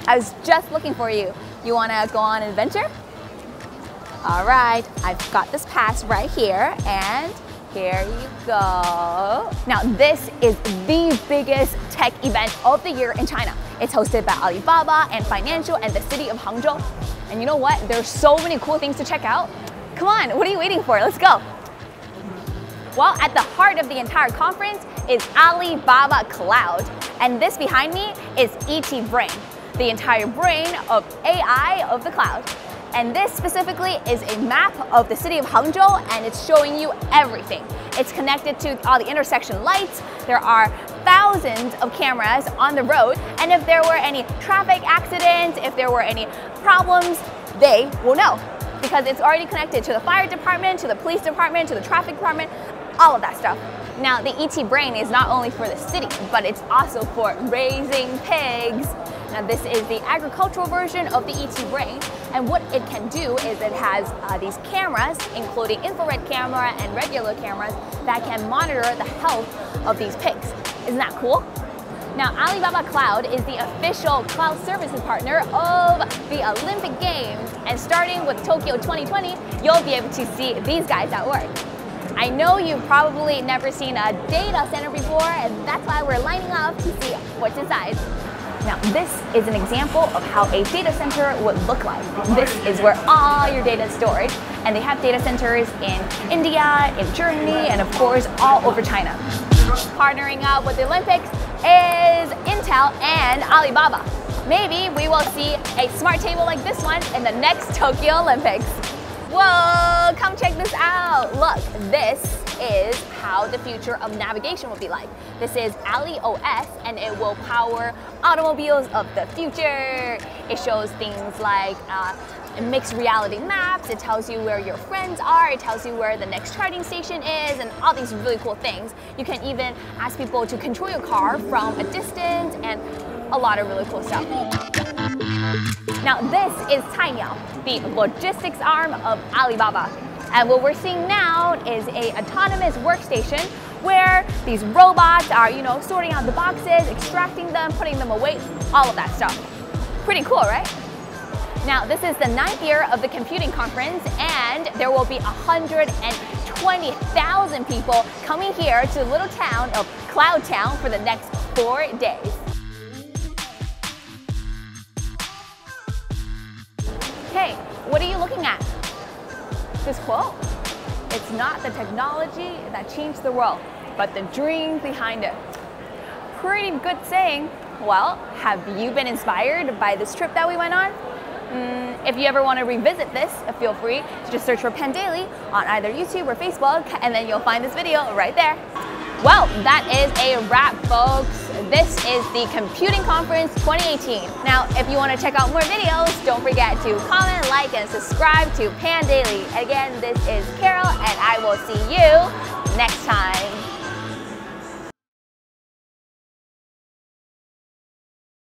I was just looking for you. You wanna go on an adventure? All right, I've got this pass right here, and here you go. Now, this is the biggest tech event of the year in China. It's hosted by Alibaba and Financial and the city of Hangzhou. And you know what? There's so many cool things to check out. Come on, what are you waiting for? Let's go. Well, at the heart of the entire conference is Alibaba Cloud. And this behind me is ET Brain, the entire brain of AI of the cloud. And this specifically is a map of the city of Hangzhou, and it's showing you everything. It's connected to all the intersection lights. There are thousands of cameras on the road, and if there were any traffic accidents, if there were any problems, they will know, because it's already connected to the fire department, to the police department, to the traffic department, all of that stuff. Now, the ET Brain is not only for the city, but it's also for raising pigs. Now, this is the agricultural version of the ET Brain, and what it can do is it has these cameras, including infrared camera and regular cameras, that can monitor the health of these pigs. Isn't that cool? Now, Alibaba Cloud is the official cloud services partner of the Olympic Games, and starting with Tokyo 2020, you'll be able to see these guys at work. I know you've probably never seen a data center before, and that's why we're lining up to see what's inside. Now, this is an example of how a data center would look like. This is where all your data is stored, and they have data centers in India, in Germany, and of course, all over China. Partnering up with the Olympics is Intel and Alibaba. Maybe we will see a smart table like this one in the next Tokyo Olympics. Whoa, come check this out. Look, this is how the future of navigation will be like. This is AliOS, and it will power automobiles of the future. It shows things like mixed reality maps. It tells you where your friends are. It tells you where the next charging station is, and all these really cool things. You can even ask people to control your car from a distance, and a lot of really cool stuff. Now, this is Cainiao, the logistics arm of Alibaba. And what we're seeing now is an autonomous workstation where these robots are, sorting out the boxes, extracting them, putting them away, all of that stuff. Pretty cool, right? Now, this is the 9th year of the computing conference, and there will be 120,000 people coming here to the little town of Cloud Town for the next 4 days. Hey, what are you looking at? This quote. It's not the technology that changed the world, but the dream behind it. Pretty good saying. Well, have you been inspired by this trip that we went on? If you ever want to revisit this, feel free to just search for Pandaily on either YouTube or Facebook, and then you'll find this video right there. Well, that is a wrap, folks. This is the Computing Conference 2018. Now, if you want to check out more videos, don't forget to comment, like, and subscribe to Pandaily. Again, this is Carol, and I will see you next time.